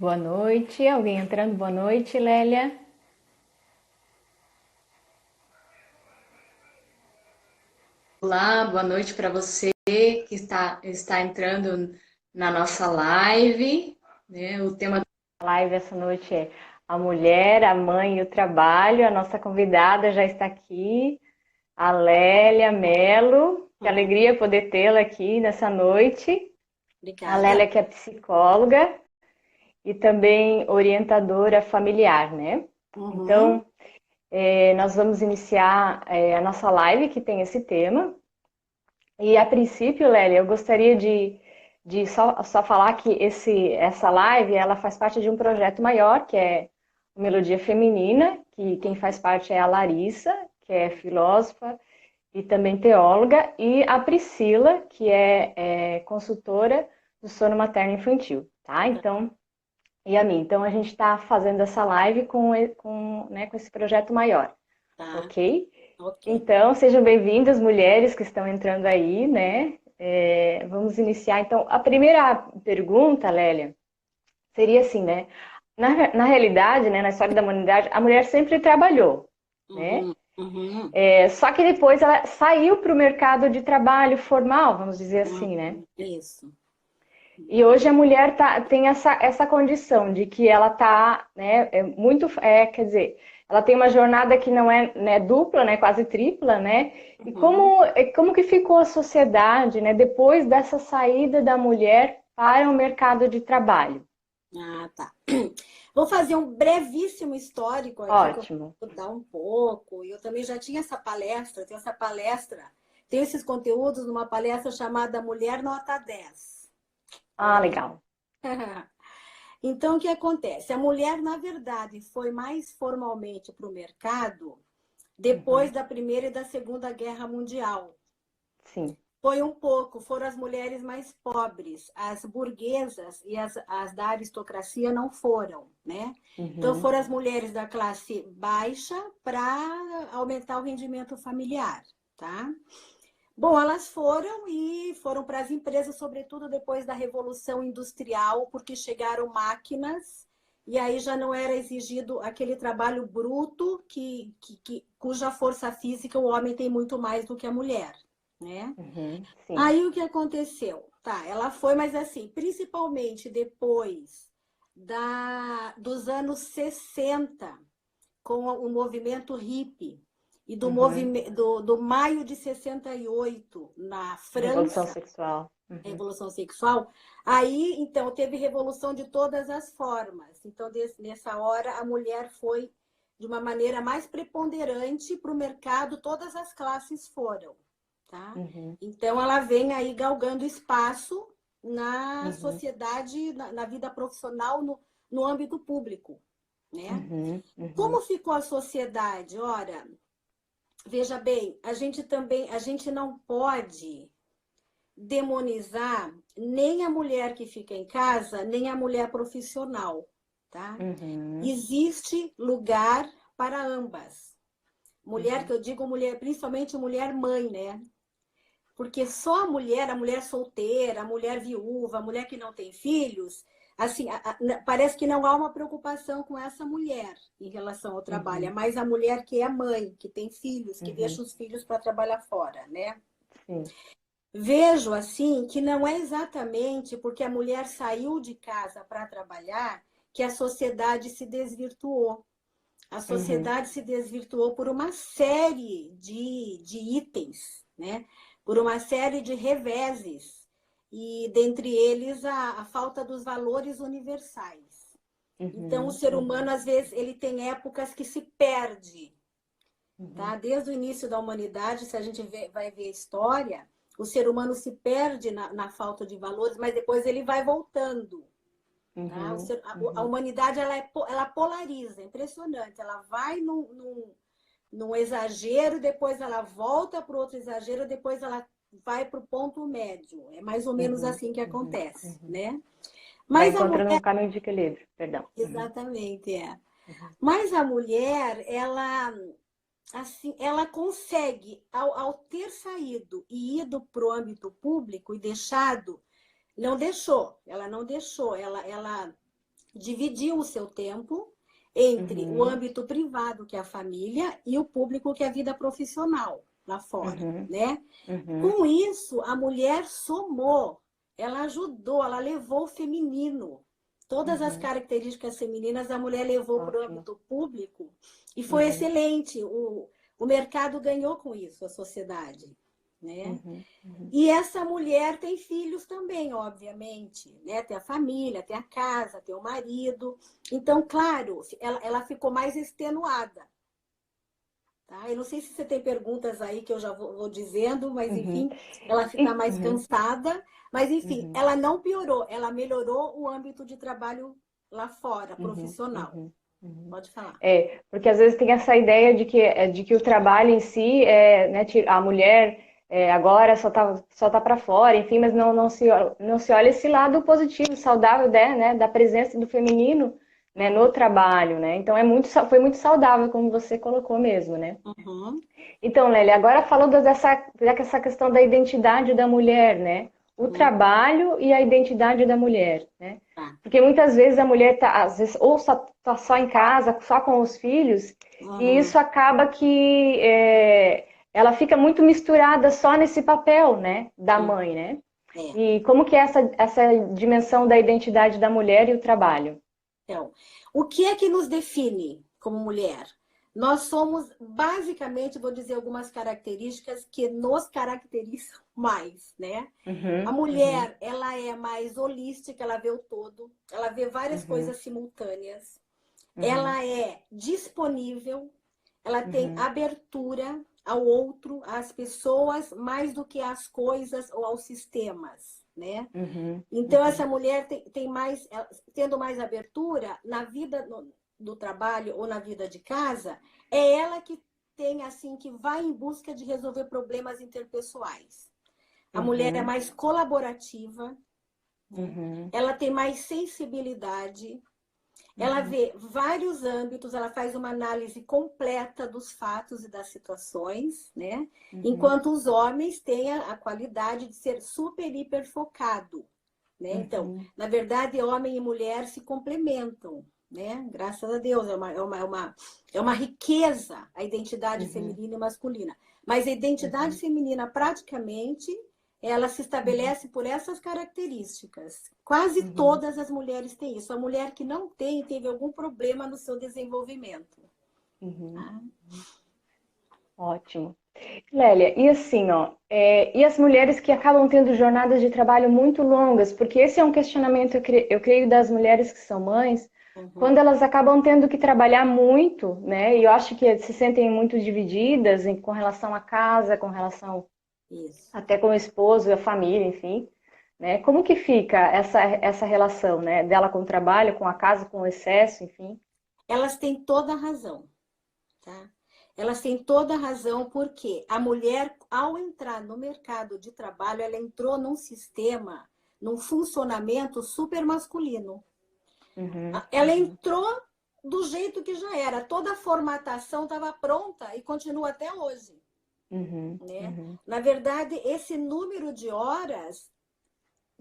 Boa noite. Alguém entrando? Boa noite, Lélia. Olá, boa noite para você que está entrando na nossa live, né? O tema A live essa noite é a mulher, a mãe e o trabalho. A nossa convidada já está aqui, a Lélia Melo. Que Uhum. alegria poder tê-la aqui nessa noite. A Obrigada. Lélia que é psicóloga e também orientadora familiar, né? Uhum. Então, nós vamos iniciar a nossa live que tem esse tema. E a princípio, Lélia, eu gostaria de só falar que essa live ela faz parte de um projeto maior, que é o Melodia Feminina, que quem faz parte é a Larissa, que é filósofa e também teóloga, e a Priscila, que é consultora do sono materno infantil, tá? Então, e a mim. Então, a gente está fazendo essa live com esse projeto maior, Tá, ok? ok. Então, sejam bem-vindas, mulheres que estão entrando aí, né? Vamos iniciar. Então, a primeira pergunta, Lélia, seria assim, né? Na realidade, né, na história da humanidade, a mulher sempre trabalhou, né? Uhum. Uhum. Só que depois ela saiu para o mercado de trabalho formal, vamos dizer assim, né? Isso. E hoje a mulher tem essa condição de que ela tá, né, quer dizer, ela tem uma jornada que não é, né, dupla, né, quase tripla, né? E Uhum. como que ficou a sociedade, né, depois dessa saída da mulher para o mercado de trabalho? Ah, tá. Vou fazer um brevíssimo histórico aqui, que eu Ótimo. vou dar um pouco. Eu também já tinha essa palestra, tenho esses conteúdos numa palestra chamada Mulher Nota 10. Ah, Olha que. legal. Então, o que acontece? A mulher, na verdade, foi mais formalmente para o mercado depois Uhum. da Primeira e da Segunda Guerra Mundial. Sim. Foi um pouco, foram as mulheres mais pobres, as burguesas e as da aristocracia não foram, né? Então Uhum. foram as mulheres da classe baixa para aumentar o rendimento familiar, tá? Bom, elas foram e foram para as empresas, sobretudo depois da Revolução Industrial, porque chegaram máquinas e aí já não era exigido aquele trabalho bruto cuja força física o homem tem muito mais do que a mulher, né? Uhum. Sim. Aí o que aconteceu? Tá, ela foi, mas assim, principalmente depois dos anos 60 com o movimento hippie e Uhum. do maio de 68 na Revolução França, sexual. Uhum. Revolução Sexual, aí então teve revolução de todas as formas. Então, nessa hora, a mulher foi de uma maneira mais preponderante para o mercado, todas as classes foram. Tá? Uhum. Então, ela vem aí galgando espaço na Uhum. sociedade, na vida profissional, no âmbito público. Né? Uhum. Uhum. Como ficou a sociedade? Ora, veja bem, a gente não pode demonizar nem a mulher que fica em casa, nem a mulher profissional, tá? Uhum. Existe lugar para ambas. Mulher, Uhum. que eu digo mulher, principalmente mulher mãe, né? Porque só a mulher solteira, a mulher viúva, a mulher que não tem filhos, assim, parece que não há uma preocupação com essa mulher em relação ao trabalho. É Uhum. mais a mulher que é mãe, que tem filhos, que Uhum. deixa os filhos para trabalhar fora, né? Sim. Vejo assim que não é exatamente porque a mulher saiu de casa para trabalhar que a sociedade se desvirtuou. A Uhum. sociedade se desvirtuou por uma série de itens, né? Por uma série de reveses, e dentre eles a falta dos valores universais. Então, o Uhum. ser humano, Uhum. às vezes, ele tem épocas que se perde, Uhum. tá? Desde o início da humanidade, se a gente vai ver a história, o ser humano se perde na falta de valores, mas depois ele vai voltando. Tá? Uhum. A Uhum. humanidade ela polariza, é impressionante. Ela vai num exagero, depois ela volta para o outro exagero, depois ela vai para o ponto médio. É mais ou menos Uhum. assim que Uhum. acontece, Uhum. né? Vai Mas a encontrando um mulher, caminho de equilíbrio, perdão. Uhum. exatamente, é. Uhum. Mas a mulher, ela consegue, ao ter saído e ido para o âmbito público e deixado, ela não deixou, ela dividiu o seu tempo entre o Uhum. âmbito privado, que é a família, e o público, que é a vida profissional lá fora, Uhum. né? Uhum. Com isso, a mulher somou, ela ajudou, ela levou o feminino. Todas as Uhum. características femininas a mulher levou para o Ótimo. âmbito público e foi Uhum. excelente. O mercado ganhou com isso, a sociedade, né? Uhum. Uhum. E essa mulher tem filhos também, obviamente, né? Tem a família, tem a casa, tem o marido. Então, claro, ela ficou mais extenuada. Tá? Eu não sei se você tem perguntas aí que eu já vou dizendo, mas Uhum. enfim, ela fica mais Uhum. cansada. Mas enfim, Uhum. ela não piorou, ela melhorou o âmbito de trabalho lá fora, Uhum. profissional. Uhum. Uhum. Pode falar. É, porque às vezes tem essa ideia de que o trabalho em si é, né, a mulher agora só tá para fora, enfim, mas não se olha esse lado positivo, saudável, né, da presença do feminino, né, Uhum, no trabalho, né? Então foi muito saudável, como você colocou mesmo, né? uhum, Então, Lélia, agora falando dessa questão da identidade da mulher, né? O uhum. trabalho e a identidade da mulher, né? Tá. Porque muitas vezes a mulher tá, às vezes, ou tá só em casa, só com os filhos, e Uhum, isso acaba que ela fica muito misturada só nesse papel, né? Da uhum. mãe, né? É. E como que é essa dimensão da identidade da mulher e o trabalho? Então, o que é que nos define como mulher? Nós somos, basicamente, vou dizer algumas características que nos caracterizam mais, né? A Uhum, uhum, mulher, ela é mais holística, ela vê o todo, ela vê várias uhum, coisas simultâneas, uhum, ela é disponível, ela tem uhum, abertura ao outro, às pessoas, mais do que às coisas ou aos sistemas, né? uhum, Então, uhum, essa mulher tem mais, tendo mais abertura na vida do trabalho ou na vida de casa, é ela que tem, assim, que vai em busca de resolver problemas interpessoais. A mulher é uhum, mais colaborativa, né? uhum, Ela tem mais sensibilidade, ela uhum. vê vários âmbitos, ela faz uma análise completa dos fatos e das situações, né? Uhum, Enquanto os homens têm a qualidade de ser super, hiper focado, né? Então, uhum, na verdade, homem e mulher se complementam, né? Graças a Deus, é uma riqueza a identidade uhum, feminina e masculina. Mas a identidade uhum, feminina, praticamente, ela se uhum, estabelece por essas características. Quase uhum, todas as mulheres têm isso. A mulher que não tem, teve algum problema no seu desenvolvimento. uhum. Tá? Ótimo. Lélia, e assim, ó, e as mulheres que acabam tendo jornadas de trabalho muito longas, porque esse é um questionamento, eu creio, das mulheres que são mães, Uhum. quando elas acabam tendo que trabalhar muito, né, e eu acho que se sentem muito divididas com relação à casa, com relação Isso. até com o esposo e a família, enfim, né, como que fica essa relação, né, dela com o trabalho, com a casa, com o excesso, enfim? Elas têm toda a razão. Tá? Elas têm toda a razão porque a mulher, ao entrar no mercado de trabalho, ela entrou num sistema, num funcionamento super masculino. Uhum, Ela uhum, entrou do jeito que já era. Toda a formatação estava pronta e continua até hoje. uhum, Né? uhum, Na verdade, esse número de horas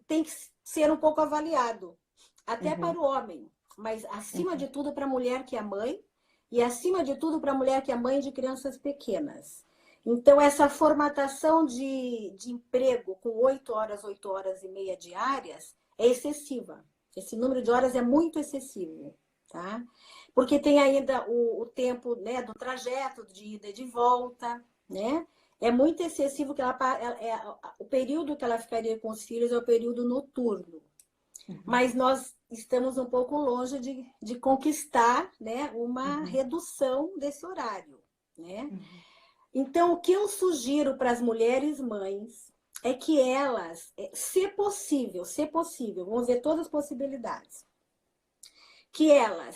tem que ser um pouco avaliado, até uhum, para o homem, mas acima de uhum, tudo para a mulher que é mãe e acima de tudo para a mulher que é mãe de crianças pequenas. Então, essa formatação de emprego com 8 e meia diárias é excessiva. Esse número de horas é muito excessivo, tá? Porque tem ainda o tempo, né, do trajeto de ida e de volta, né? É muito excessivo que o período que ela ficaria com os filhos é o período noturno. uhum, Mas nós estamos um pouco longe de conquistar, né, uma uhum, redução desse horário, né? uhum. Então, o que eu sugiro para as mulheres mães é que elas, se possível, vamos ver todas as possibilidades, que elas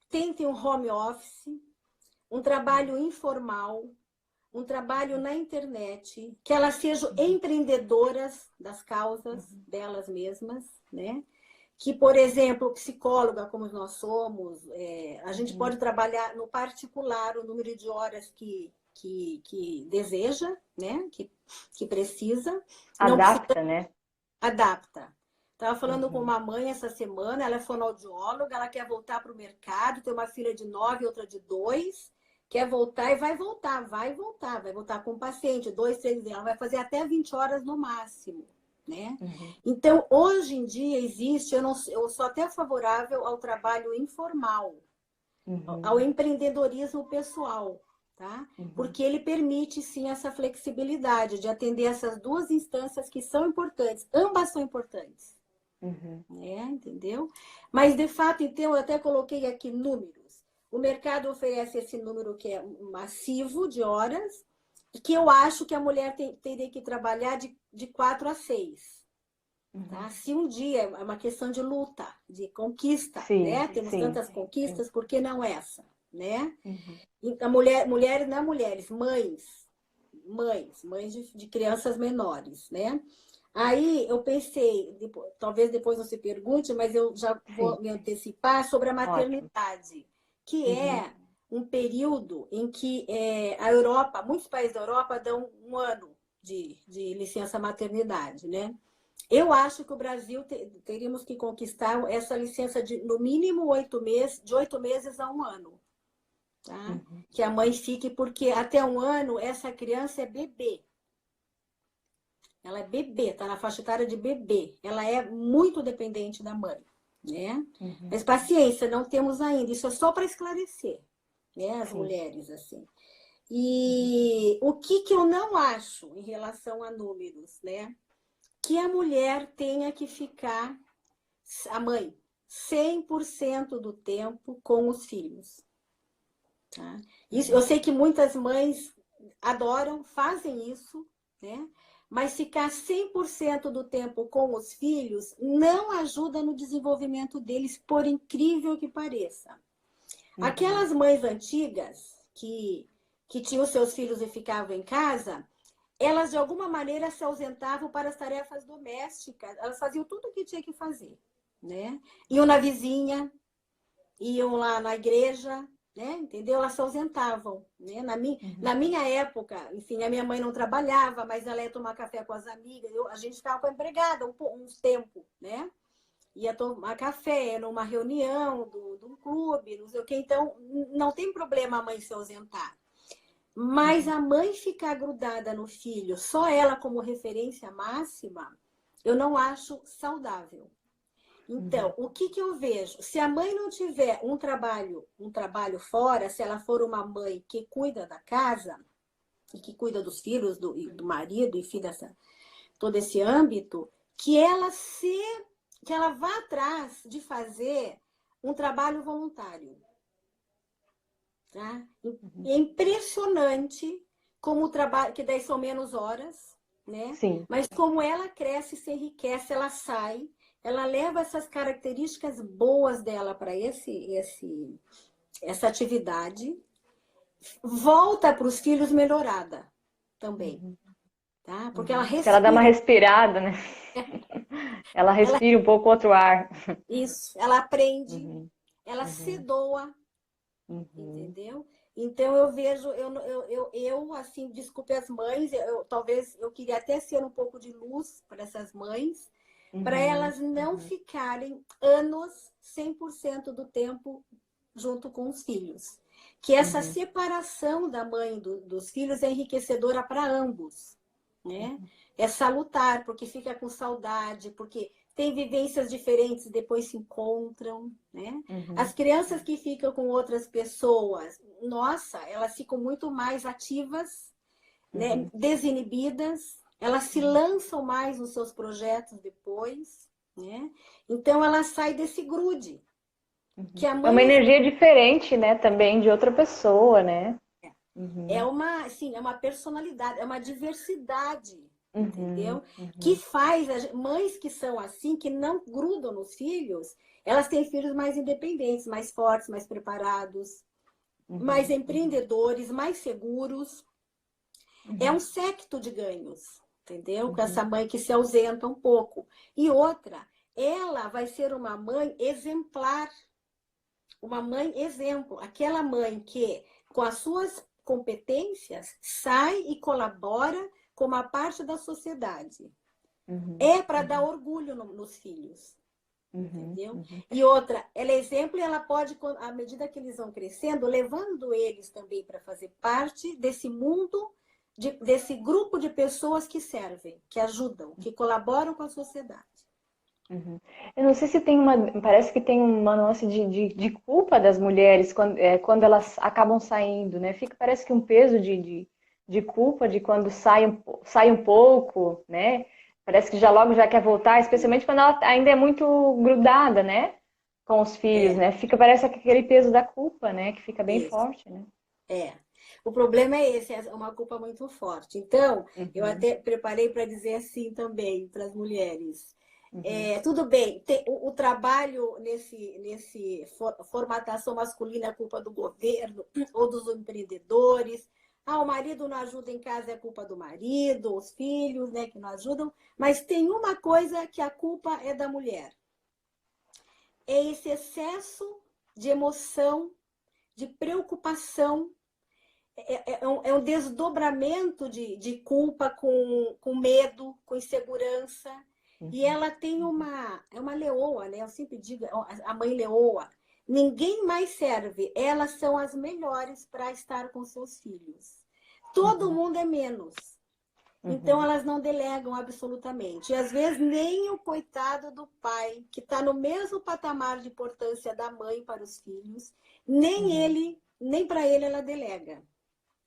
tentem um home office, um trabalho informal, um trabalho na internet, que elas sejam empreendedoras das causas delas mesmas, né? Que, por exemplo, psicóloga, como nós somos, a gente Uhum. pode trabalhar no particular o número de horas que deseja, né? Que precisa, não precisa, Adapta, né? adapta. Estava falando com uma mãe essa semana, ela é fonoaudióloga, ela quer voltar para o mercado, tem uma filha de 9, outra de 2, quer voltar e vai voltar com o paciente, 2, 3, ela vai fazer até 20 horas no máximo, né? Então, hoje em dia existe, eu sou até favorável ao trabalho informal, ao empreendedorismo pessoal, tá? Porque ele permite, sim, essa flexibilidade de atender essas duas instâncias que são importantes, ambas são importantes. Entendeu? Mas, de fato, então, eu até coloquei aqui números. O mercado oferece esse número que é massivo de horas, e que eu acho que a mulher teria que trabalhar de 4 a 6. Tá? Se um dia é uma questão de luta, de conquista, Sim, né? Temos sim, tantas conquistas, por que não essa? Né? Uhum. A mulheres, não mulheres, mães de crianças menores, né? Aí eu pensei, talvez depois não se pergunte, mas eu já vou me antecipar sobre a maternidade, que é um período em que a Europa, muitos países da Europa dão 1 ano de licença maternidade, né? Eu acho que o Brasil teríamos que conquistar essa licença de no mínimo 8 meses, de 8 meses a 1 ano. Tá? Que a mãe fique, porque até 1 ano essa criança é bebê. Ela é bebê, está na faixa etária de bebê. Ela é muito dependente da mãe, né? Mas paciência, não temos ainda. Isso é só para esclarecer, né? As mulheres, assim. E o que eu não acho em relação a números, né? Que a mulher tenha que ficar, a mãe, 100% do tempo com os filhos. Tá? Isso, eu sei que muitas mães adoram, fazem isso, né? Mas ficar 100% do tempo com os filhos não ajuda no desenvolvimento deles, por incrível que pareça. Aquelas mães antigas que tinham seus filhos e ficavam em casa, elas de alguma maneira se ausentavam para as tarefas domésticas, elas faziam tudo o que tinha que fazer, né? Iam na vizinha, iam lá na igreja, né? Entendeu? Elas se ausentavam, né? Na minha época, enfim, a minha mãe não trabalhava, mas ela ia tomar café com as amigas, a gente ficava com a empregada uns tempos, né? Ia tomar café numa reunião do clube, não sei o quê. Então, não tem problema a mãe se ausentar. Mas a mãe ficar grudada no filho, só ela como referência máxima, eu não acho saudável. Então, o que eu vejo? Se a mãe não tiver um trabalho fora, se ela for uma mãe que cuida da casa, e que cuida dos filhos, do marido, enfim, todo esse âmbito, que ela vá atrás de fazer um trabalho voluntário. Tá? É impressionante como o trabalho, que daí são menos horas, né? Sim. Mas como ela cresce, se enriquece, ela sai, ela leva essas características boas dela para essa atividade, volta para os filhos melhorada também. Tá? Porque ela respira. Ela dá uma respirada, né? Ela respira um pouco outro ar. Isso, ela aprende, ela se doa, entendeu? Então eu vejo, eu assim, desculpe as mães, talvez eu queria até ser um pouco de luz para essas mães, para elas não ficarem anos 100% do tempo junto com os filhos. Que essa separação da mãe dos filhos é enriquecedora para ambos, né? É salutar, porque fica com saudade, porque tem vivências diferentes e depois se encontram, né? As crianças que ficam com outras pessoas, nossa, elas ficam muito mais ativas, né? Desinibidas, elas se lançam mais nos seus projetos depois, né? Então ela sai desse grude. Que a mãe é uma energia diferente, né? Também de outra pessoa, né? É uma personalidade, é uma diversidade, entendeu? Que faz mães que são assim, que não grudam nos filhos, elas têm filhos mais independentes, mais fortes, mais preparados, mais empreendedores, mais seguros. É um séquito de ganhos, entendeu? Com essa mãe que se ausenta um pouco. E outra, ela vai ser uma mãe exemplar, uma mãe exemplo, aquela mãe que, com as suas competências, sai e colabora com uma parte da sociedade. É para dar orgulho nos filhos. Entendeu? E outra, ela é exemplo e ela pode, à medida que eles vão crescendo, levando eles também para fazer parte desse mundo, desse grupo de pessoas que servem, que ajudam, que colaboram com a sociedade. Eu não sei se tem parece que tem uma nuance de culpa das mulheres quando elas acabam saindo, né? Parece que um peso de culpa de quando sai um pouco, né? Parece que logo já quer voltar, especialmente quando ela ainda é muito grudada, né? Com os filhos, né? Parece aquele peso da culpa, né? Que fica bem forte, né? O problema é esse, é uma culpa muito forte. Então, eu até preparei para dizer assim também para as mulheres. Tudo bem, o trabalho nesse formatação masculina é culpa do governo ou dos empreendedores. O marido não ajuda em casa, é culpa do marido, os filhos, né, que não ajudam. Mas tem uma coisa que a culpa é da mulher. É esse excesso de emoção, de preocupação. É um desdobramento de culpa com medo, com insegurança. E ela tem é uma leoa, né? Eu sempre digo, a mãe leoa. Ninguém mais serve. Elas são as melhores para estar com seus filhos. Todo mundo é menos. Então, elas não delegam absolutamente. E, às vezes, nem o coitado do pai, que está no mesmo patamar de importância da mãe para os filhos, nem para ele ela delega.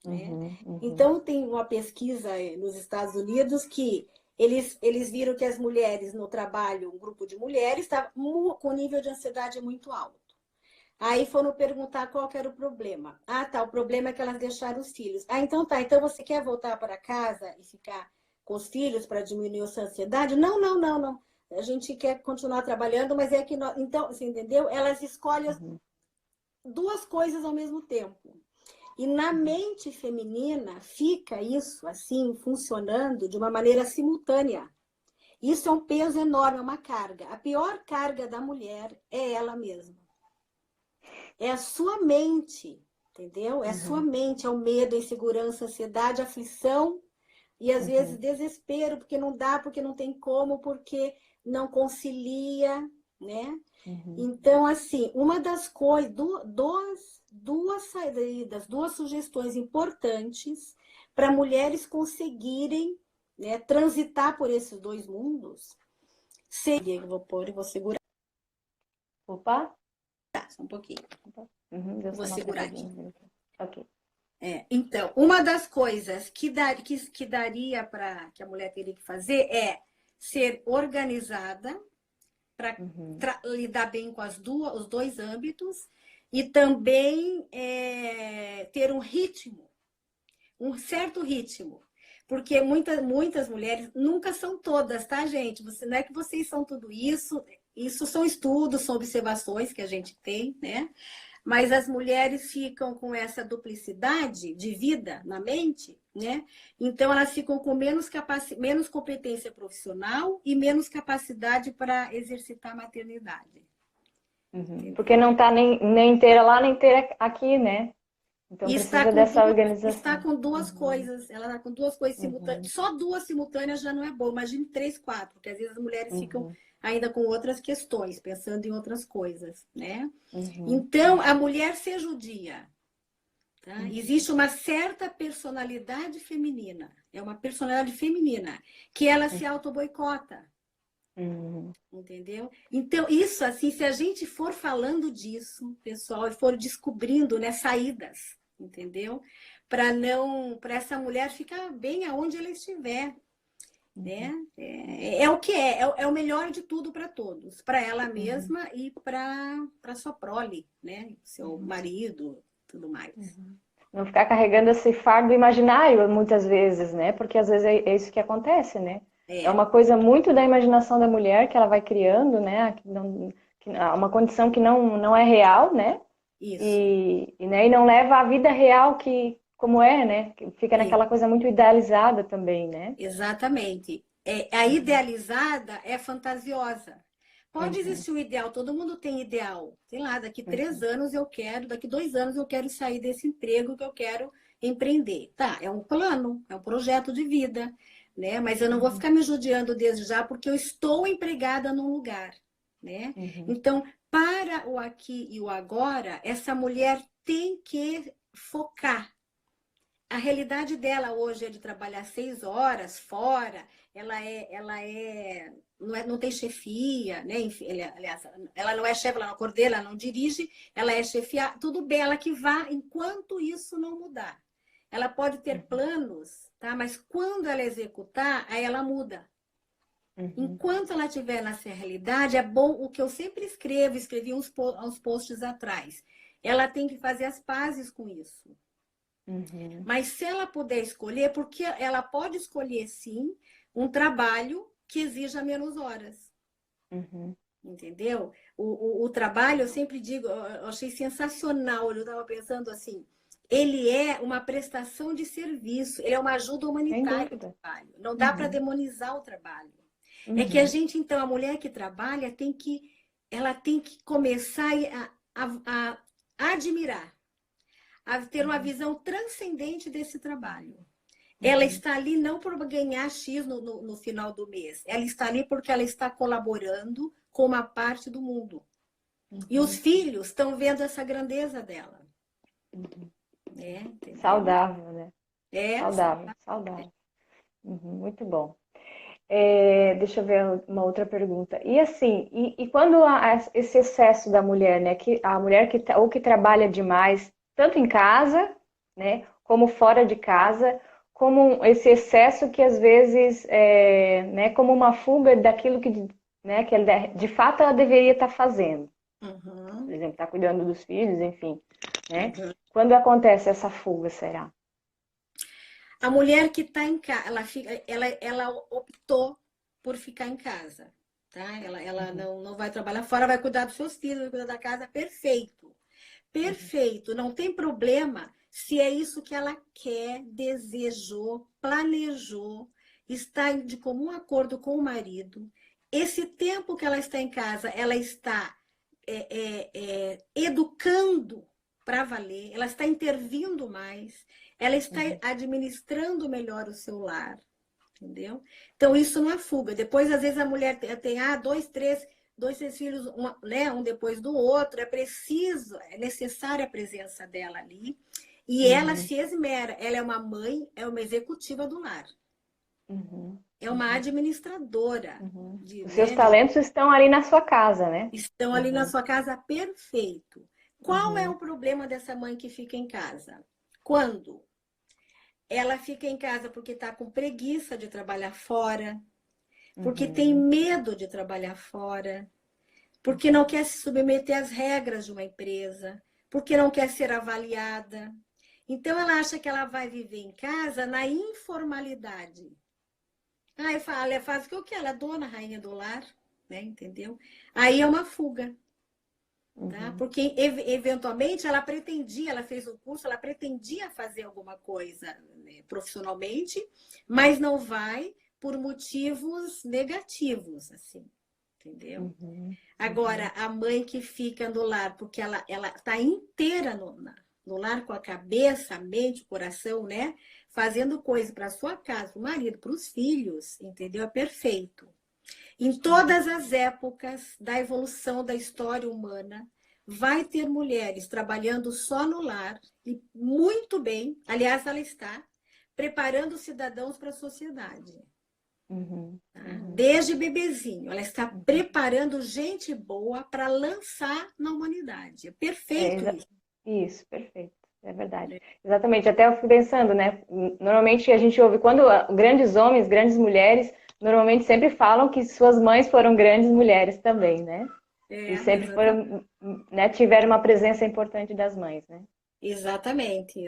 Né? Então, tem uma pesquisa nos Estados Unidos que eles viram que as mulheres no trabalho, um grupo de mulheres, estava com nível de ansiedade muito alto. Aí foram perguntar qual que era o problema. O problema é que elas deixaram os filhos. Então você quer voltar para casa e ficar com os filhos para diminuir essa ansiedade? Não. A gente quer continuar trabalhando, mas é que nós... Então, você entendeu? Elas escolhem duas coisas ao mesmo tempo. E na mente feminina fica isso assim, funcionando de uma maneira simultânea. Isso é um peso enorme, é uma carga. A pior carga da mulher é ela mesma. É a sua mente, entendeu? É a sua mente, é o medo, a insegurança, a ansiedade, a aflição e às vezes desespero, porque não dá, porque não tem como, porque não concilia, né? Então, assim, uma das coisas, duas saídas, duas sugestões importantes para mulheres conseguirem, né, transitar por esses dois mundos. Seria, eu vou pôr e vou segurar. Opa! Só um pouquinho. Vou segurar aqui. Ok. Então, uma das coisas que daria para que a mulher teria que fazer é ser organizada para lidar bem com os dois âmbitos e também ter um ritmo, um certo ritmo. Porque muitas mulheres, nunca são todas, tá, gente? Não é que vocês são tudo isso. Isso são estudos, são observações que a gente tem, né? Mas as mulheres ficam com essa duplicidade de vida na mente, né? Então, elas ficam com menos competência profissional e menos capacidade para exercitar a maternidade. Porque não está nem inteira lá, nem inteira aqui, né? Então, precisa dessa organização. Está com duas coisas, ela está com duas coisas simultâneas. Só duas simultâneas já não é bom, imagine 3, 4, porque às vezes as mulheres ficam ainda com outras questões, pensando em outras coisas, né? Então, a mulher se judia. Tá? Existe uma certa personalidade feminina, é uma personalidade feminina, que ela se auto-boicota. Entendeu? Então, isso assim, se a gente for falando disso, pessoal, e for descobrindo, né, saídas, entendeu? Para essa mulher ficar bem aonde ela estiver. Né? É o que é o melhor de tudo para todos, para ela mesma e para sua prole, né? Seu marido, tudo mais. Não ficar carregando esse fardo imaginário muitas vezes, né? Porque às vezes é isso que acontece, né? É uma coisa muito da imaginação da mulher que ela vai criando, né? Uma condição que não é real, né? Isso. E não leva à vida real como é, né? Fica naquela coisa muito idealizada também, né? Exatamente. A idealizada é fantasiosa. Pode existir um ideal, todo mundo tem ideal. Sei lá, daqui 3 anos daqui 2 anos eu quero sair desse emprego que eu quero empreender. Tá, é um plano, é um projeto de vida. né? Mas eu não vou ficar me judiando desde já porque eu estou empregada num lugar, né? Então, para o aqui e o agora, essa mulher tem que focar. A realidade dela hoje é de trabalhar 6 horas fora, não tem chefia, né? Enfim, aliás, ela não é chefe, ela não coordena, ela não dirige, ela é chefia, tudo bem, ela que vá enquanto isso não mudar. Ela pode ter planos, tá? Mas quando ela executar, aí ela muda. Enquanto ela estiver nessa realidade, é bom o que eu sempre escrevi uns posts atrás. Ela tem que fazer as pazes com isso. Mas se ela puder escolher, porque ela pode escolher, sim, um trabalho que exija menos horas. Entendeu? O trabalho, eu sempre digo, eu achei sensacional, eu estava pensando assim, ele é uma prestação de serviço, ele é uma ajuda humanitária ao trabalho. Não dá para demonizar o trabalho. É que a gente, então, a mulher que trabalha, ela tem que começar a admirar, a ter uma visão transcendente desse trabalho. Ela está ali não por ganhar X no final do mês. Ela está ali porque ela está colaborando com uma parte do mundo. E os filhos estão vendo essa grandeza dela. Saudável, né? Saudável. Muito bom. Deixa eu ver uma outra pergunta. E assim, e quando há esse excesso da mulher, né? Que a mulher que trabalha demais, tanto em casa, né? Como fora de casa, como esse excesso que às vezes né? Como uma fuga daquilo que, né? Que de fato ela deveria estar fazendo. Por exemplo, estar cuidando dos filhos, enfim, né? Quando acontece essa fuga, será? A mulher que está em casa, ela optou por ficar em casa, tá? Ela não vai trabalhar fora, vai cuidar dos seus filhos, vai cuidar da casa, perfeito. Perfeito, não tem problema se é isso que ela quer, desejou, planejou, está de comum acordo com o marido. Esse tempo que ela está em casa, ela está educando para valer, ela está intervindo mais, ela está administrando melhor o seu lar, entendeu? Então, isso não é fuga. Depois, às vezes, a mulher tem dois, três filhos, um depois do outro, é necessária a presença dela ali, e ela se esmera, ela é uma mãe, é uma executiva do lar. É uma administradora. Os seus talentos estão ali na sua casa, né? Estão ali na sua casa, perfeito. Qual é o problema dessa mãe que fica em casa? Quando ela fica em casa porque está com preguiça de trabalhar fora, porque tem medo de trabalhar fora, porque não quer se submeter às regras de uma empresa, porque não quer ser avaliada. Então, ela acha que ela vai viver em casa na informalidade. Ela faz o que ela é dona, rainha do lar, né? Entendeu? Aí é uma fuga. Tá? Porque, eventualmente, ela fez um curso, ela pretendia fazer alguma coisa, né, profissionalmente, mas não vai por motivos negativos, assim, entendeu? Agora, a mãe que fica no lar, porque ela está inteira no lar, com a cabeça, a mente, o coração, né? Fazendo coisa para sua casa, para o marido, para os filhos, entendeu? É perfeito. Em todas as épocas da evolução da história humana, vai ter mulheres trabalhando só no lar, e muito bem, aliás, ela está preparando os cidadãos para a sociedade. Desde bebezinho, ela está preparando gente boa para lançar na humanidade. É perfeito isso. Isso, perfeito. É verdade. Exatamente. Até eu fui pensando, né? Normalmente a gente ouve quando grandes homens, grandes mulheres, normalmente sempre falam que suas mães foram grandes mulheres também, né? E sempre foram, né, tiveram uma presença importante das mães, né? Exatamente.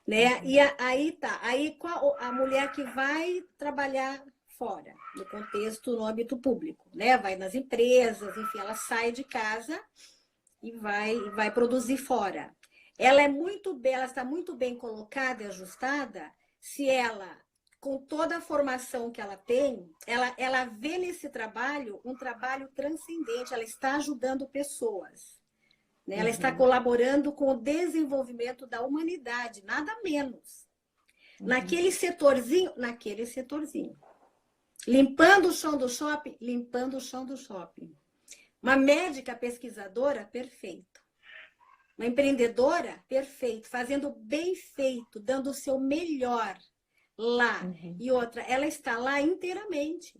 Né? E aí tá. Aí a mulher que vai trabalhar fora, no contexto, no âmbito público, né? Vai nas empresas, enfim, ela sai de casa e vai produzir fora. Ela está muito bem colocada e ajustada se ela, com toda a formação que ela tem, ela vê nesse trabalho um trabalho transcendente, ela está ajudando pessoas, né? Ela está colaborando com o desenvolvimento da humanidade, nada menos. naquele setorzinho, naquele setorzinho. Limpando o chão do shopping, limpando o chão do shopping. Uma médica pesquisadora, perfeito. Uma empreendedora, perfeito. Fazendo bem feito, dando o seu melhor lá. E outra, ela está lá inteiramente.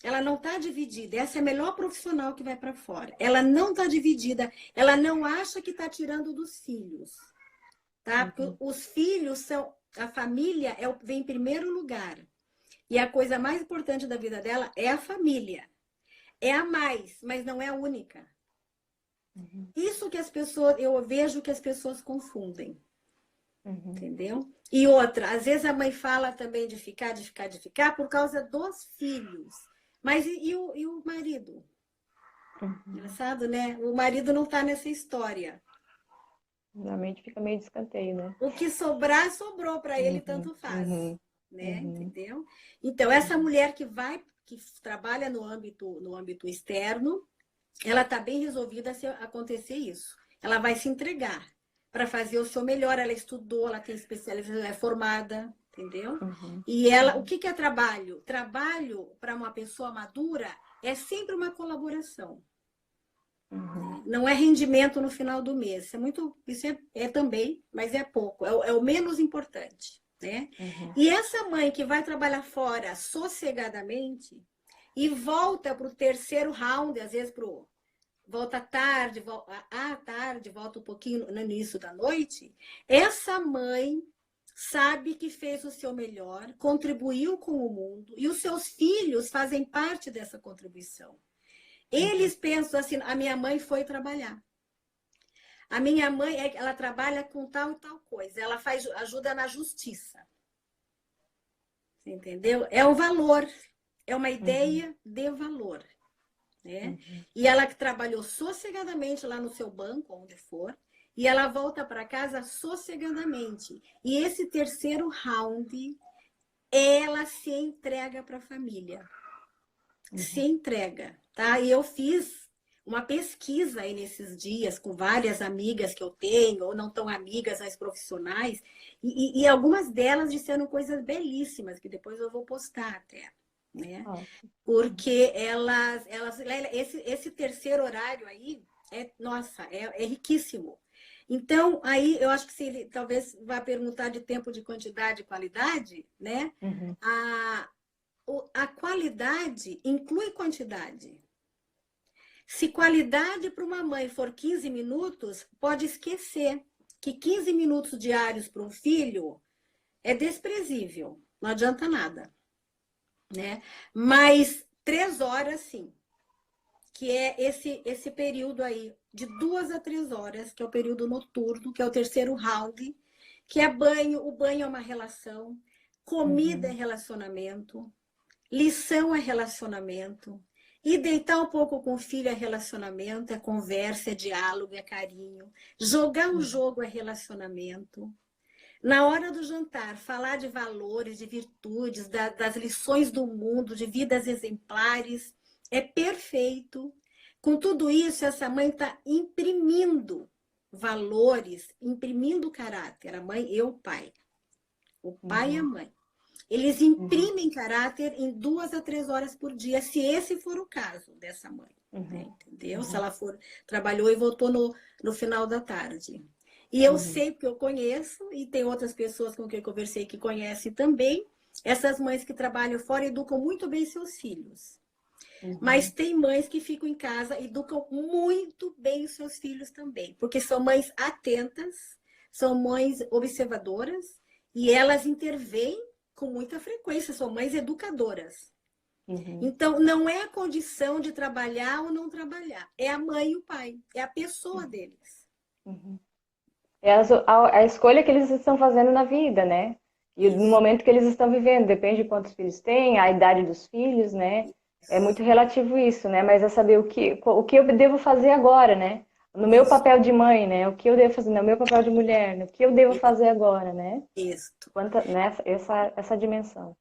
Ela não está dividida. Essa é a melhor profissional que vai para fora. Ela não está dividida. Ela não acha que está tirando dos filhos. Tá? Porque os filhos são... A família vem em primeiro lugar. E a coisa mais importante da vida dela é a família. É a mais, mas não é a única. Isso que as pessoas... Eu vejo que as pessoas confundem. Entendeu? E outra, às vezes a mãe fala também de ficar por causa dos filhos. Mas e o marido? Engraçado, né? O marido não está nessa história. Realmente fica meio de escanteio, né? O que sobrar, sobrou para ele, tanto faz. Né? Entendeu? Então, essa mulher que trabalha no âmbito externo, ela está bem resolvida se acontecer isso. Ela vai se entregar para fazer o seu melhor. Ela estudou, ela tem especialização, é formada, entendeu? E ela, o que é trabalho? Trabalho para uma pessoa madura é sempre uma colaboração. Não é rendimento no final do mês. Isso é também, mas é pouco. É o menos importante, né? E essa mãe que vai trabalhar fora sossegadamente e volta para o terceiro round, às vezes volta tarde, volta um pouquinho no início da noite, essa mãe sabe que fez o seu melhor, contribuiu com o mundo, e os seus filhos fazem parte dessa contribuição. Eles pensam assim, a minha mãe foi trabalhar. A minha mãe, ela trabalha com tal e tal coisa, ela ajuda na justiça. Entendeu? É o valor, é uma ideia de valor. Né? E ela que trabalhou sossegadamente lá no seu banco, onde for, e ela volta para casa sossegadamente. E esse terceiro round, ela se entrega para a família. Se entrega, tá? E eu fiz uma pesquisa aí nesses dias com várias amigas que eu tenho, ou não tão amigas, mas profissionais, e algumas delas disseram coisas belíssimas, que depois eu vou postar até. Né? Porque esse terceiro horário aí é riquíssimo. Então, aí eu acho que se ele talvez vá perguntar de tempo, de quantidade e qualidade, né? A qualidade inclui quantidade. Se qualidade para uma mãe for 15 minutos, pode esquecer que 15 minutos diários para um filho é desprezível, não adianta nada. Né? Mas 3 horas, sim, que é esse período aí, de 2 a 3 horas, que é o período noturno, que é o terceiro round, que é banho. O banho é uma relação, comida é relacionamento, lição é relacionamento, e deitar um pouco com o filho é relacionamento, é conversa, é diálogo, é carinho, jogar um jogo é relacionamento. Na hora do jantar, falar de valores, de virtudes, das lições do mundo, de vidas exemplares, é perfeito. Com tudo isso, essa mãe está imprimindo valores, imprimindo caráter. A mãe e o pai. O pai e a mãe. Eles imprimem caráter em 2 a 3 horas por dia, se esse for o caso dessa mãe. Né? Entendeu? Se ela trabalhou e voltou no final da tarde. E eu sei, porque eu conheço, e tem outras pessoas com quem eu conversei que conhecem também, essas mães que trabalham fora educam muito bem seus filhos. Mas tem mães que ficam em casa e educam muito bem os seus filhos também, porque são mães atentas, são mães observadoras, e elas intervêm com muita frequência, são mães educadoras. Então, não é a condição de trabalhar ou não trabalhar, é a mãe e o pai, é a pessoa deles. É a escolha que eles estão fazendo na vida, né? E no momento que eles estão vivendo, depende de quantos filhos têm, a idade dos filhos, né? É muito relativo isso, né? Mas é saber o que eu devo fazer agora, né? No meu papel de mãe, né? O que eu devo fazer no meu papel de mulher, né? O que eu devo fazer agora, né? Isso. Né? Essa dimensão.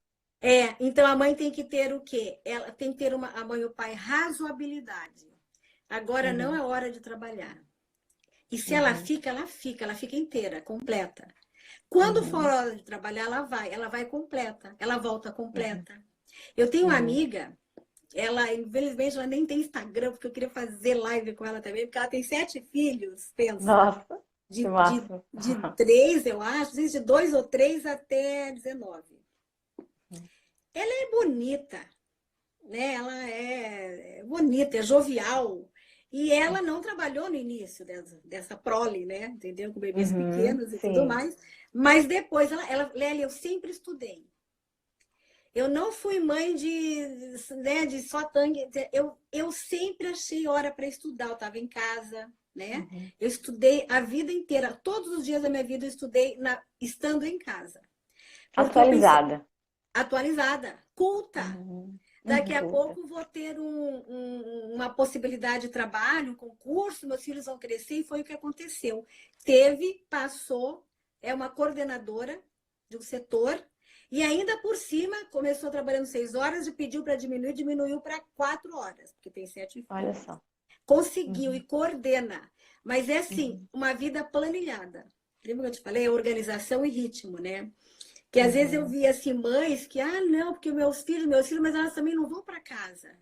Então a mãe tem que ter o quê? Ela tem que ter a mãe e o pai razoabilidade. Agora não é hora de trabalhar. E se ela fica inteira, completa. Quando for Uhum. hora de trabalhar, ela vai completa, ela volta Uhum. completa. Eu tenho uma Uhum. amiga, ela, infelizmente, ela nem tem Instagram, porque eu queria fazer live com ela também, porque ela tem 7 filhos, pensa. Nossa, que De, de, máximo. de 3, eu acho, de 2 ou 3 até 19. Ela é bonita, né? Ela é bonita, é jovial. E ela não trabalhou no início dessa prole, né? Entendeu? Com bebês Uhum. pequenos e tudo Sim. mais. Mas depois, Lélia, eu sempre estudei. Eu não fui mãe né, de só tangue. Eu sempre achei hora para estudar. Eu estava em casa, né? Uhum. Eu estudei a vida inteira. Todos os dias da minha vida eu estudei estando em casa. Porque eu pensei, Atualizada. atualizada, culta. Uhum. Daqui Uhum. a Culta. pouco vou ter uma possibilidade de trabalho, um concurso, meus filhos vão crescer e foi o que aconteceu. Passou, é uma coordenadora de um setor e ainda por cima começou trabalhando 6 horas e pediu para diminuir, diminuiu para 4 horas, porque tem 7 Olha filhos. só. Conseguiu e Uhum. coordena, mas é assim, Uhum. uma vida planilhada. Lembra que eu te falei? É organização e ritmo, né? Que às vezes eu Uhum. via assim, mães que, não, porque meus filhos, mas elas também não vão para casa.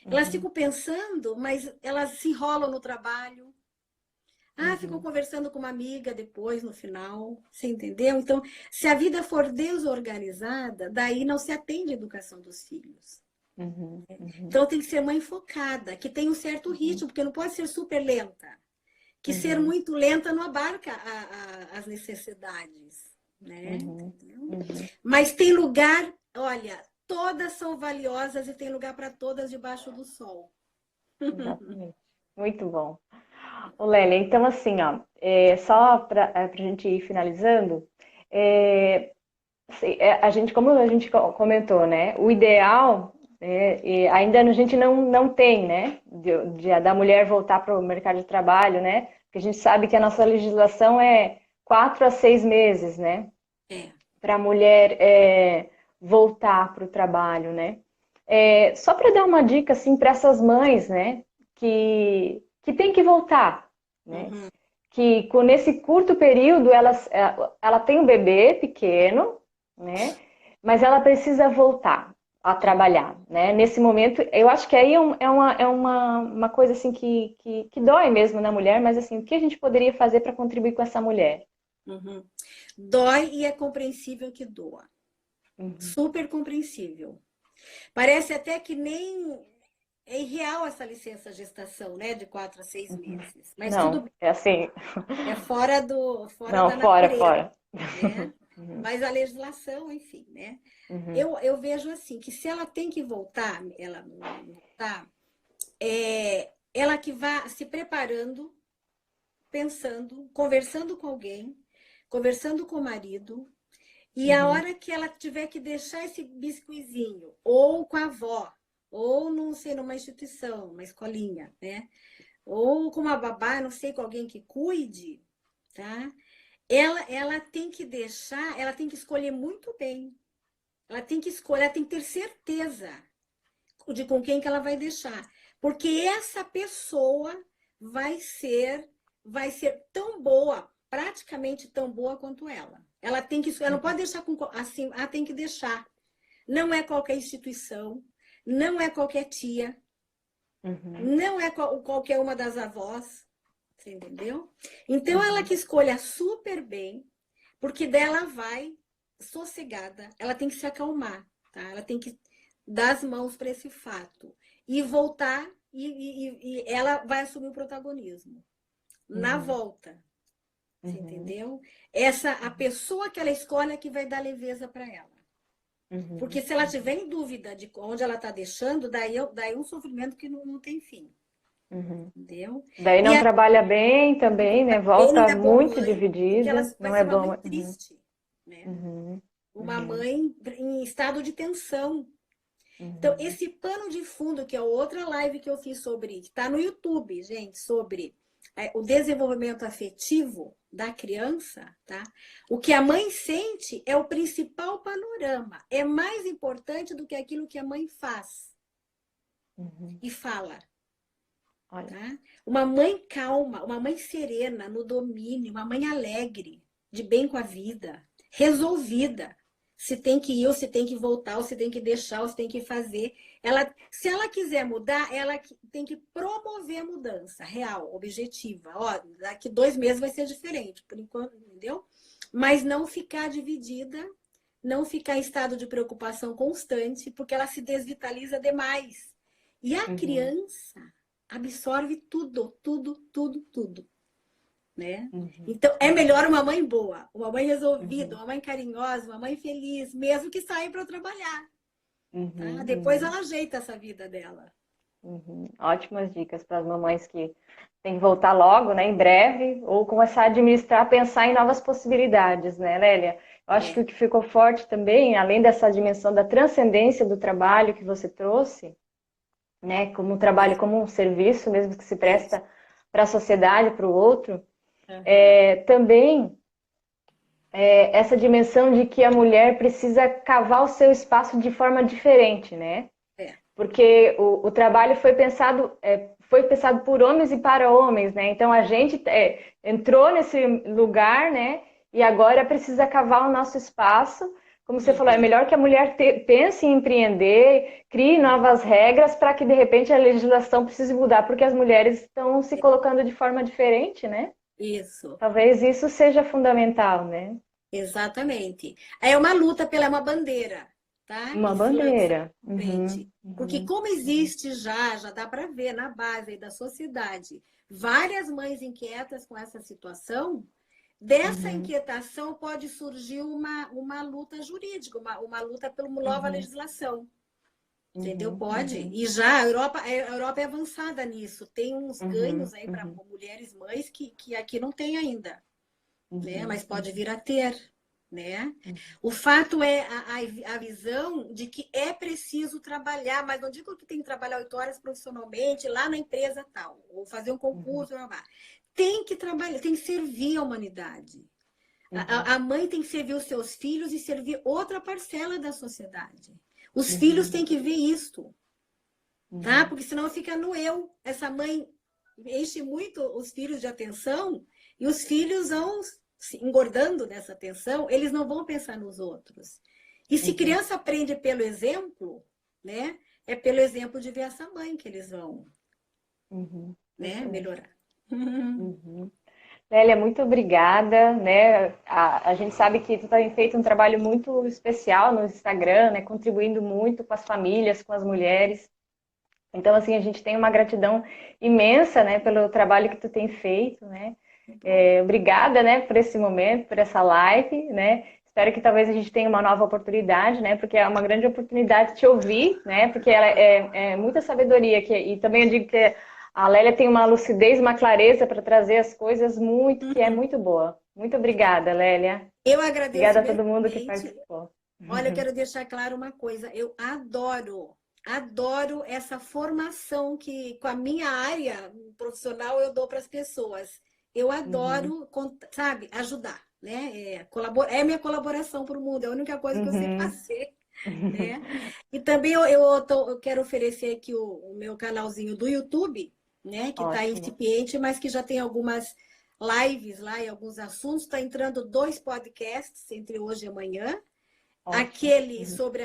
Elas Uhum. ficam pensando, mas elas se enrolam no trabalho. Ficam Uhum. conversando com uma amiga depois, no final. Você entendeu? Então, se a vida for desorganizada, daí não se atende a educação dos filhos. Uhum. Uhum. Então, tem que ser mãe focada, que tem um certo Uhum. ritmo, porque não pode ser super lenta. Que ser Uhum. muito lenta não abarca as necessidades, né? Uhum. Entendeu? Uhum. Mas tem lugar, olha, todas são valiosas e tem lugar para todas debaixo do sol. Exatamente. Muito bom. Ô, Lélia, então assim, ó, só para a gente ir finalizando, é, assim, a gente, como a gente comentou, né, o ideal, ainda a gente não tem, né, da mulher voltar para o mercado de trabalho, né, porque a gente sabe que a nossa legislação é 4 a 6 meses, né, É. para a mulher voltar para o trabalho, né. Só para dar uma dica, assim, para essas mães, né, que tem que voltar, né, Uhum, que nesse curto período ela tem um bebê pequeno, né? Mas ela precisa voltar a trabalhar, né? Nesse momento, eu acho que aí é uma coisa assim que dói mesmo na mulher, mas assim, o que a gente poderia fazer para contribuir com essa mulher? uhum. Dói e é compreensível que doa. Uhum. Super compreensível. Parece até que nem é irreal essa licença gestação, né? De 4 a 6 meses. Mas tudo Não, bem, é assim, é fora não, da fora, natureza, fora. né? Uhum. Mas a legislação, enfim, né? Uhum. Eu vejo assim, que se ela tem que voltar, ela voltar, ela que vá se preparando, pensando, conversando com alguém, conversando com o marido, e a Uhum. hora que ela tiver que deixar esse biscoizinho, ou com a avó, ou não sei, numa instituição, uma escolinha, né? Ou com uma babá, não sei, com alguém que cuide, tá? Ela tem que deixar, ela tem que escolher muito bem. Ela tem que escolher, ela tem que ter certeza de com quem que ela vai deixar. Porque essa pessoa vai ser, vai ser tão boa, praticamente tão boa quanto ela. Ela não pode deixar assim, ela tem que deixar. Não é qualquer instituição, não é qualquer tia, Uhum. não é qualquer uma das avós, você entendeu? Então ela Uhum. que escolha super bem, porque dela vai sossegada, ela tem que se acalmar, tá? Ela tem que dar as mãos para esse fato e voltar e ela vai assumir o protagonismo na Uhum. volta, você Uhum. entendeu? A pessoa que ela escolhe é que vai dar leveza para ela. Uhum. Porque se ela tiver em dúvida de onde ela está deixando, daí um sofrimento que não tem fim, Uhum. entendeu? Daí E não a trabalha bem também, né? não Volta é boa muito mãe, porque ela dividida, vai não ser é uma mãe bom. Uhum. triste, né? Uhum. Uma Uhum. mãe em estado de tensão. Então, Uhum. esse pano de fundo, que é outra live que eu fiz sobre, que está no YouTube, gente, sobre o desenvolvimento afetivo da criança, tá? O que a mãe sente é o principal panorama. É mais importante do que aquilo que a mãe faz Uhum. e fala, Olha. tá? Uma mãe calma, uma mãe serena, no domínio, uma mãe alegre. de bem com a vida, resolvida. Se tem que ir, ou se tem que voltar, ou se tem que deixar, ou se tem que fazer. Se ela quiser mudar, ela tem que promover a mudança real, objetiva. Ó, daqui 2 meses vai ser diferente, por enquanto, entendeu? Mas não ficar dividida, não ficar em estado de preocupação constante, porque ela se desvitaliza demais. E a criança absorve tudo, tudo, tudo, tudo. Né? Então, é melhor uma mãe boa, uma mãe resolvida, uma mãe carinhosa, uma mãe feliz, mesmo que saia para trabalhar. Tá? Depois ela ajeita essa vida dela. Ótimas dicas para as mamães que têm que voltar logo, né, em breve, ou começar a administrar, pensar em novas possibilidades, né, Lélia? Eu acho que o que ficou forte também, além dessa dimensão da transcendência do trabalho que você trouxe, né, como um trabalho, como um serviço mesmo que se presta para a sociedade, para o outro, também essa dimensão de que a mulher precisa cavar o seu espaço de forma diferente, né? Porque o trabalho foi pensado por homens e para homens, né? Então a gente entrou nesse lugar, né? E agora precisa cavar o nosso espaço. Como você falou, é melhor que a mulher pense em empreender, crie novas regras para que de repente a legislação precise mudar, porque as mulheres estão se colocando de forma diferente, né? Isso. Talvez isso seja fundamental, né? Exatamente. É uma luta pela uma bandeira, tá? Uma bandeira. Porque como existe já dá para ver na base da sociedade, várias mães inquietas com essa situação, dessa inquietação pode surgir uma luta jurídica, uma luta por uma nova legislação. Entendeu? Pode. E já a Europa é avançada nisso. Tem uns ganhos aí para mulheres mães que aqui não tem ainda. Né? Mas pode vir a ter. Né? O fato é a visão de que é preciso trabalhar, mas não digo que tem que trabalhar 8 horas profissionalmente lá na empresa tal, ou fazer um concurso, tem que trabalhar, tem que servir a humanidade. A mãe tem que servir os seus filhos e servir outra parcela da sociedade. Os filhos têm que ver isto, tá? Porque senão fica no eu. Essa mãe enche muito os filhos de atenção e os filhos vão se engordando nessa atenção, eles não vão pensar nos outros. E se criança aprende pelo exemplo, né? É pelo exemplo de ver essa mãe que eles vão né? melhorar. Lélia, muito obrigada, né? A gente sabe que tu tem feito um trabalho muito especial no Instagram, né? Contribuindo muito com as famílias, com as mulheres. Então, assim, a gente tem uma gratidão imensa, né? Pelo trabalho que tu tem feito, né? Obrigada, né? Por esse momento, por essa live, né? Espero que talvez a gente tenha uma nova oportunidade, né? Porque é uma grande oportunidade te ouvir, né? Porque ela é muita sabedoria e também eu digo que a Lélia tem uma lucidez, uma clareza para trazer as coisas que é muito boa. Muito obrigada, Lélia. Eu agradeço. Obrigada a todo mundo que participou. Olha, eu quero deixar claro uma coisa. Eu adoro essa formação que, com a minha área profissional, eu dou para as pessoas. Eu adoro, sabe, ajudar, né? É minha colaboração para o mundo, é a única coisa que eu sei fazer. Né? E também eu quero oferecer aqui o meu canalzinho do YouTube, né? Que está incipiente, mas que já tem algumas lives lá e alguns assuntos. Está entrando 2 podcasts entre hoje e amanhã. Aquele sobre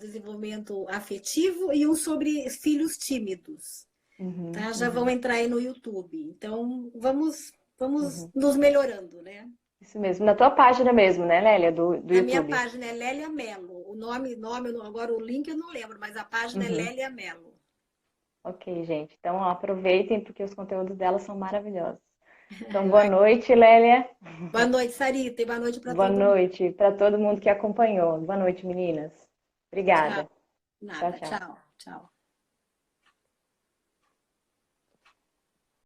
desenvolvimento afetivo e um sobre filhos tímidos. Tá? Já vão entrar aí no YouTube. Então, vamos nos melhorando, né? Isso mesmo. Na tua página mesmo, né, Lélia, do YouTube? A minha página é Lélia Mello. O nome, agora o link eu não lembro, mas a página é Lélia Mello. Ok, gente. Então, aproveitem, porque os conteúdos dela são maravilhosos. Então, boa noite, Lélia. Boa noite, Sarita. E boa noite para todo mundo. Boa noite para todo mundo que acompanhou. Boa noite, meninas. Obrigada. Tchau. Nada. Tchau.